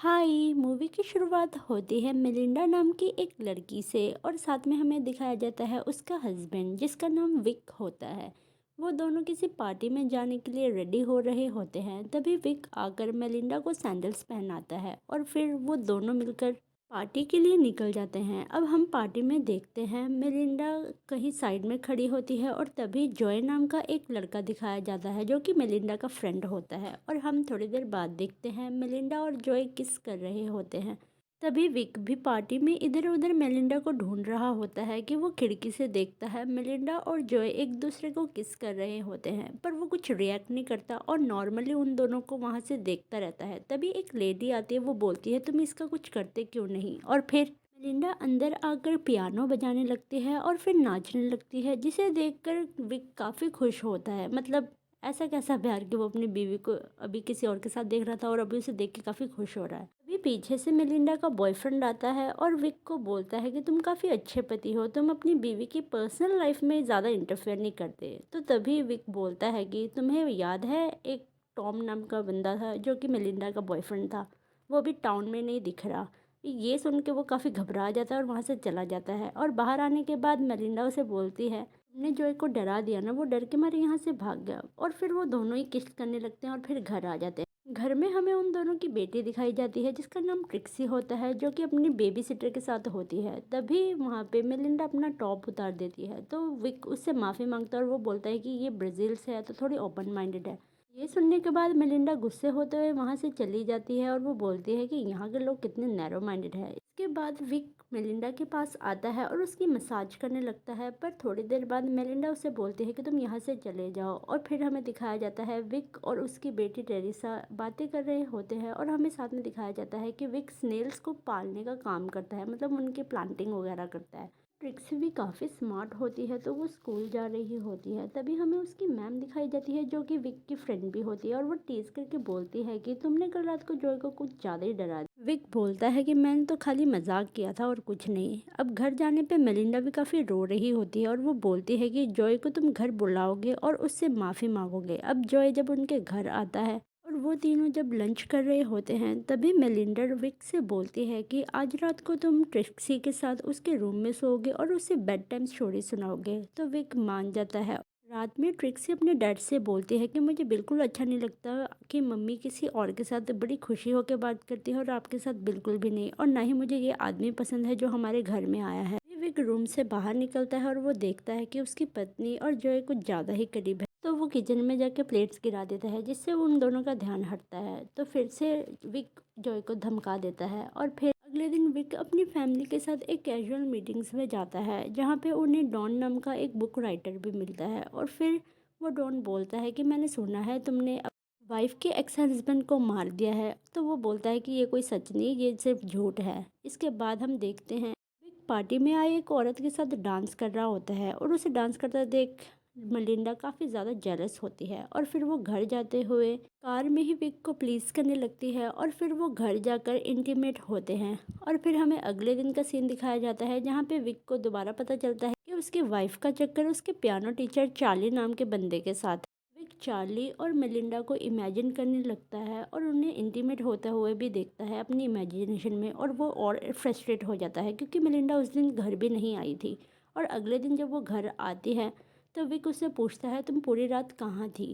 हाय movie की शुरुआत होती है मेलिंडा नाम की एक लड़की से और साथ में हमें दिखाया जाता है उसका हस्बैंड जिसका नाम विक होता है। वो दोनों किसी पार्टी में जाने के लिए रेडी हो रहे होते हैं, तभी विक आकर मेलिंडा को सैंडल्स पहनाता है और फिर वो दोनों मिलकर पार्टी के लिए निकल जाते हैं। अब हम पार्टी में देखते हैं मेलिंडा कहीं साइड में खड़ी होती है और तभी जॉय नाम का एक लड़का दिखाया जाता है जो कि मेलिंडा का फ्रेंड होता है, और हम थोड़ी देर बाद देखते हैं मेलिंडा और जॉय किस कर रहे होते हैं। तभी विक भी पार्टी में इधर उधर मेलिंडा को ढूंढ रहा होता है कि वो खिड़की से देखता है मेलिंडा और जॉय एक दूसरे को किस कर रहे होते हैं, पर वो कुछ रिएक्ट नहीं करता और नॉर्मली उन दोनों को वहाँ से देखता रहता है। तभी एक लेडी आती है, वो बोलती है तुम इसका कुछ करते क्यों नहीं, और फिर मेलिंडा अंदर आकर पियानो बजाने लगती है और फिर नाचने लगती है, जिसे देखकर विक काफ़ी खुश होता है। मतलब ऐसा कैसा प्यार कि वो अपनी बीवी को अभी किसी और के साथ देख रहा था और अभी उसे देख के काफ़ी खुश हो रहा है। अभी पीछे से मेलिंडा का बॉयफ्रेंड आता है और विक को बोलता है कि तुम काफ़ी अच्छे पति हो, तुम अपनी बीवी की पर्सनल लाइफ में ज़्यादा इंटरफेयर नहीं करते। तो तभी विक बोलता है कि तुम्हें याद है एक टॉम नाम का बंदा था जो कि मेलिंडा का बॉयफ्रेंड था, वो अभी टाउन में नहीं दिख रहा। ये सुन के वो काफ़ी घबरा जाता है और वहाँ से चला जाता है, और बाहर आने के बाद मेलिंडा उसे बोलती है तुमने जॉय को डरा दिया ना, वो डर के मारे यहाँ से भाग गया। और फिर वो दोनों ही किस करने लगते हैं और फिर घर आ जाते हैं। घर में हमें उन दोनों की बेटी दिखाई जाती है जिसका नाम ट्रिक्सी होता है, जो कि अपनी बेबी सिटर के साथ होती है। तभी वहाँ पे मेलिंडा अपना टॉप उतार देती है तो विक उससे माफ़ी मांगता है और वो बोलता है कि ये ब्राज़ील से है तो थोड़ी ओपन माइंडेड है। ये सुनने के बाद मेलिंडा गुस्से होते हुए वहाँ से चली जाती है और वो बोलती है कि यहाँ के लोग कितने नैरो माइंडेड है। इसके बाद विक मेलिंडा के पास आता है और उसकी मसाज करने लगता है, पर थोड़ी देर बाद मेलिंडा उसे बोलती है कि तुम यहाँ से चले जाओ, और फिर हमें दिखाया जाता है विक और उसकी बेटी टेरेसा बातें कर रहे होते हैं, और हमें साथ में दिखाया जाता है कि विक स्नेल्स को पालने का काम करता है, मतलब उनकी प्लांटिंग वगैरह करता है। ट्रिक्सी भी काफ़ी स्मार्ट होती है तो वो स्कूल जा रही होती है, तभी हमें उसकी मैम दिखाई जाती है जो कि विक की फ्रेंड भी होती है, और वो टीज करके बोलती है कि तुमने कल रात को जॉय को कुछ ज़्यादा ही डरा दिया। विक बोलता है कि मैंने तो खाली मजाक किया था और कुछ नहीं। अब घर जाने पे मेलिंडा भी काफ़ी रो रही होती है और वो बोलती है कि जॉय को तुम घर बुलाओगे और उससे माफ़ी मांगोगे। अब जॉय जब उनके घर आता है और वो तीनों जब लंच कर रहे होते हैं, तभी मेलिंडर विक से बोलती है कि आज रात को तुम ट्रिक्सी के साथ उसके रूम में सोओगे और उसे बेड टाइम स्टोरी सुनाओगे। तो विक मान जाता है। रात में ट्रिक्सी अपने डैड से बोलती है कि मुझे बिल्कुल अच्छा नहीं लगता कि मम्मी किसी और के साथ बड़ी खुशी होकर बात करती है और आपके साथ बिल्कुल भी नहीं, और ना ही मुझे ये आदमी पसंद है जो हमारे घर में आया है। विक रूम से बाहर निकलता है और वो देखता है कि उसकी पत्नी और जॉय कुछ ज़्यादा ही करीब है, तो वो किचन में जाके प्लेट्स गिरा देता है जिससे उन दोनों का ध्यान हटता है। तो फिर से विक जॉय को धमका देता है, और फिर अगले दिन विक अपनी फैमिली के साथ एक कैजुअल मीटिंग्स में जाता है जहाँ पे उन्हें डॉन नाम का एक बुक राइटर भी मिलता है, और फिर वो डॉन बोलता है कि मैंने सुना है तुमने वाइफ के एक्स हस्बैंड को मार दिया है। तो वो बोलता है कि ये कोई सच नहीं, ये सिर्फ झूठ है। इसके बाद हम देखते हैं विक पार्टी में आई एक औरत के साथ डांस कर रहा होता है, और उसे डांस करता देख मलिंडा काफ़ी ज़्यादा जेलस होती है, और फिर वो घर जाते हुए कार में ही विक को प्लीज़ करने लगती है, और फिर वो घर जाकर इंटीमेट होते हैं। और फिर हमें अगले दिन का सीन दिखाया जाता है जहाँ पे विक को दोबारा पता चलता है कि उसकी वाइफ का चक्कर उसके पियानो टीचर चार्ली नाम के बंदे के साथ है। विक चार्ली और मेलिंडा को इमेजिन करने लगता है और उन्हें इंटीमेट होते हुए भी देखता है अपनी इमेजिनेशन में, और वो और फ्रस्ट्रेट हो जाता है क्योंकि मेलिंडा उस दिन घर भी नहीं आई थी। और अगले दिन जब वो घर आती है तो विक उससे पूछता है तुम पूरी रात कहाँ थी।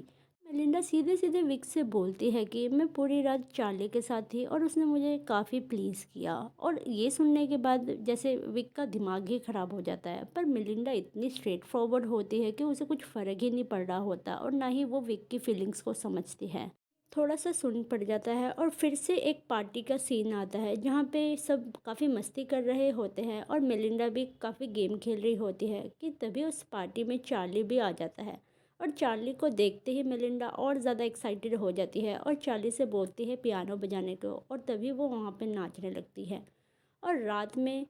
मेलिंडा सीधे सीधे विक से बोलती है कि मैं पूरी रात चार्ली के साथ थी और उसने मुझे काफ़ी प्लीज़ किया। और ये सुनने के बाद जैसे विक का दिमाग ही ख़राब हो जाता है, पर मेलिंडा इतनी स्ट्रेट फॉरवर्ड होती है कि उसे कुछ फ़र्क ही नहीं पड़ रहा होता, और ना ही वो विक की फीलिंग्स को समझती है। थोड़ा सा सुन पड़ जाता है और फिर से एक पार्टी का सीन आता है जहाँ पे सब काफ़ी मस्ती कर रहे होते हैं और मेलिंडा भी काफ़ी गेम खेल रही होती है कि तभी उस पार्टी में चार्ली भी आ जाता है। और चार्ली को देखते ही मेलिंडा और ज़्यादा एक्साइटेड हो जाती है और चार्ली से बोलती है पियानो बजाने को, और तभी वो वहाँ पे नाचने लगती है। और रात में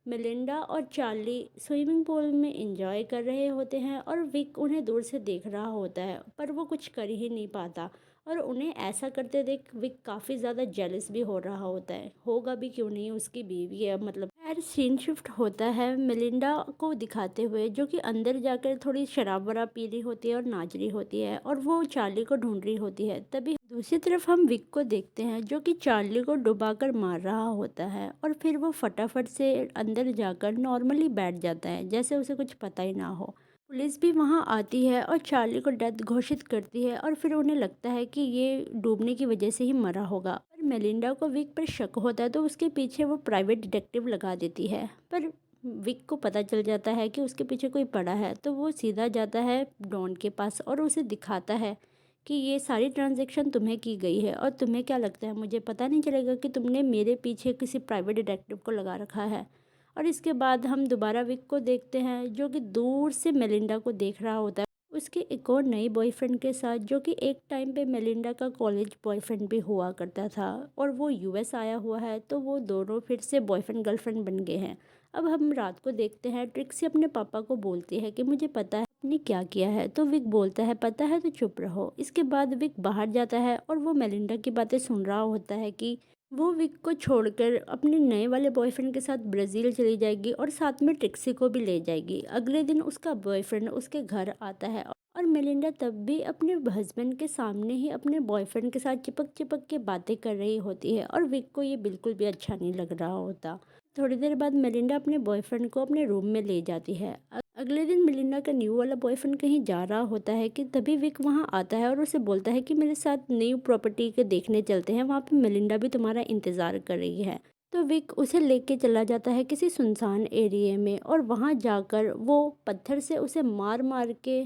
मेलिंडा और चार्ली स्विमिंग पूल में एंजॉय कर रहे होते हैं और विक उन्हें दूर से देख रहा होता है, पर वो कुछ कर ही नहीं पाता। और उन्हें ऐसा करते देख विक काफ़ी ज़्यादा जेलस भी हो रहा होता है, होगा भी क्यों नहीं, उसकी बीवी है मतलब। खैर सीन शिफ्ट होता है मेलिंडा को दिखाते हुए जो कि अंदर जाकर थोड़ी शराब वराब पी रही होती है और नाच रही होती है, और वो चार्ली को ढूंढ रही होती है। तभी दूसरी तरफ हम विक को देखते हैं जो कि चार्ली को डुबाकर मार रहा होता है और फिर वो फटाफट से अंदर जाकर नॉर्मली बैठ जाता है जैसे उसे कुछ पता ही ना हो। पुलिस भी वहाँ आती है और चार्ली को डेथ घोषित करती है और फिर उन्हें लगता है कि ये डूबने की वजह से ही मरा होगा। पर मेलिंडा को विक पर शक होता है तो उसके पीछे वो प्राइवेट डिटेक्टिव लगा देती है। पर विक को पता चल जाता है कि उसके पीछे कोई पड़ा है तो वो सीधा जाता है डॉन के पास और उसे दिखाता है कि ये सारी ट्रांजैक्शन तुम्हें की गई है और तुम्हें क्या लगता है मुझे पता नहीं चलेगा कि तुमने मेरे पीछे किसी प्राइवेट डिटेक्टिव को लगा रखा है। और इसके बाद हम दोबारा विक को देखते हैं जो कि दूर से मेलिंडा को देख रहा होता है उसके एक और नई बॉयफ्रेंड के साथ जो कि एक टाइम पे मेलिंडा का कॉलेज बॉयफ्रेंड भी हुआ करता था और वो यूएस आया हुआ है तो वो दोनों फिर से बॉयफ्रेंड गर्लफ्रेंड बन गए हैं। अब हम रात को देखते हैं ट्रिक्सी अपने पापा को बोलती है कि मुझे पता है आपने क्या किया है तो विक बोलता है पता है तो चुप रहो। इसके बाद विक बाहर जाता है और वो मेलिंडा की बातें सुन रहा होता है कि वो विक को छोड़कर अपने नए वाले बॉयफ्रेंड के साथ ब्राज़ील चली जाएगी और साथ में ट्रिक्सी को भी ले जाएगी। अगले दिन उसका बॉयफ्रेंड उसके घर आता है और मेलिंडा तब भी अपने हस्बैंड के सामने ही अपने बॉयफ्रेंड के साथ चिपक चिपक के बातें कर रही होती है और विक को ये बिल्कुल भी अच्छा नहीं लग रहा होता। थोड़ी देर बाद मेलिंडा अपने बॉयफ्रेंड को अपने रूम में ले जाती है। अगले दिन मेलिंडा का न्यू वाला बॉयफ्रेंड कहीं जा रहा होता है कि तभी विक वहाँ आता है और उसे बोलता है कि मेरे साथ न्यू प्रॉपर्टी के देखने चलते हैं, वहाँ पे मेलिंडा भी तुम्हारा इंतज़ार कर रही है। तो विक उसे लेके चला जाता है किसी सुनसान एरिया में और वहाँ जाकर वो पत्थर से उसे मार मार के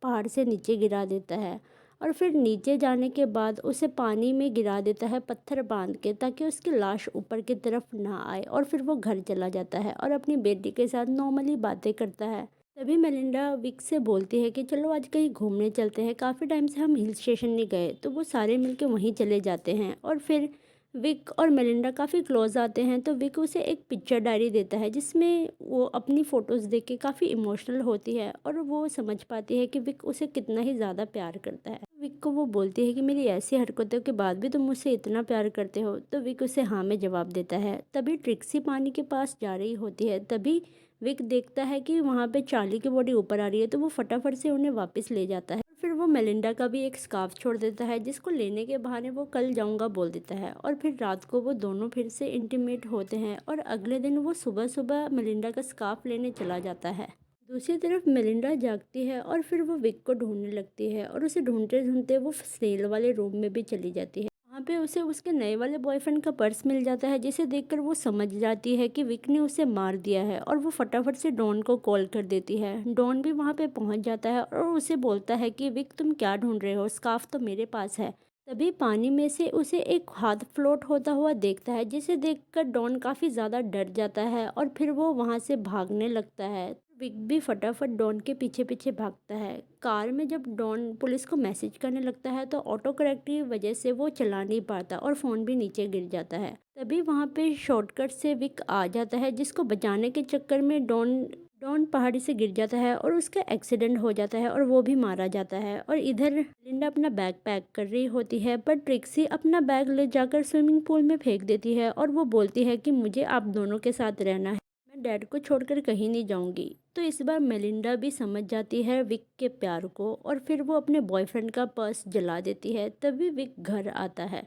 पहाड़ से नीचे गिरा देता है और फिर नीचे जाने के बाद उसे पानी में गिरा देता है पत्थर बांध के ताकि उसकी लाश ऊपर की तरफ ना आए और फिर वो घर चला जाता है और अपनी बेटी के साथ नॉर्मली बातें करता है। तभी मेलिंडा विक से बोलती है कि चलो आज कहीं घूमने चलते हैं, काफ़ी टाइम से हम हिल स्टेशन नहीं गए। तो वो सारे मिलके वहीं चले जाते हैं और फिर विक और मेलिंडा काफ़ी क्लोज आते हैं तो विक उसे एक पिक्चर डायरी देता है जिसमें वो अपनी फ़ोटोज़ देख के काफ़ी इमोशनल होती है और वो समझ पाती है कि विक उसे कितना ही ज़्यादा प्यार करता है। विक को वो बोलती है कि मेरी ऐसी हरकतों के बाद भी तुम मुझसे इतना प्यार करते हो तो विक उसे हाँ में जवाब देता है। तभी ट्रिक्सी पानी के पास जा रही होती है तभी विक देखता है कि वहाँ पे चार्ली की बॉडी ऊपर आ रही है तो वो फटाफट से उन्हें वापस ले जाता है। फिर वो मेलिंडा का भी एक स्कार्फ छोड़ देता है जिसको लेने के बहाने वो कल जाऊंगा बोल देता है और फिर रात को वो दोनों फिर से इंटीमेट होते हैं और अगले दिन वो सुबह सुबह मेलिंडा का स्कार्फ लेने चला जाता है। दूसरी तरफ मेलिंडा जागती है और फिर वो विक को ढूंढने लगती है और उसे ढूंढते ढूंढते वो स्नेल वाले रूम में भी चली जाती है। वहाँ पे उसे उसके नए वाले बॉयफ्रेंड का पर्स मिल जाता है जिसे देखकर वो समझ जाती है कि विक ने उसे मार दिया है और वो फटाफट से डॉन को कॉल कर देती है। डॉन भी वहाँ पे पहुँच जाता है और उसे बोलता है कि विक तुम क्या ढूंढ रहे हो, स्कार्फ तो मेरे पास है। तभी पानी में से उसे एक हाथ फ्लोट होता हुआ देखता है जिसे देखकर डॉन काफ़ी ज़्यादा डर जाता है और फिर वो वहाँ से भागने लगता है। विक भी फटाफट डॉन के पीछे पीछे भागता है। कार में जब डॉन पुलिस को मैसेज करने लगता है तो ऑटो करेक्ट की वजह से वो चला नहीं पाता और फ़ोन भी नीचे गिर जाता है। तभी वहाँ पे शॉर्टकट से विक आ जाता है जिसको बचाने के चक्कर में डॉन डॉन पहाड़ी से गिर जाता है और उसका एक्सीडेंट हो जाता है और वो भी मारा जाता है। और इधर लिंडा अपना बैग पैक कर रही होती है पर ट्रिक्सी अपना बैग ले जाकर स्विमिंग पूल में फेंक देती है और वो बोलती है कि मुझे आप दोनों के साथ रहना है, मैं डैड को छोड़कर कहीं नहीं जाऊंगी। तो इस बार मेलिंडा भी समझ जाती है विक के प्यार को और फिर वो अपने बॉयफ्रेंड का पर्स जला देती है। तभी विक घर आता है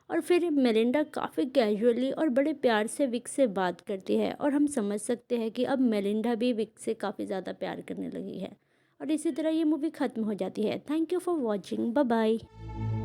और फिर मेलिंडा काफ़ी कैजुअली और बड़े प्यार से विक से बात करती है और हम समझ सकते हैं कि अब मेलिंडा भी विक से काफ़ी ज़्यादा प्यार करने लगी है। और इसी तरह ये मूवी ख़त्म हो जाती है। Thank you for watching, bye bye.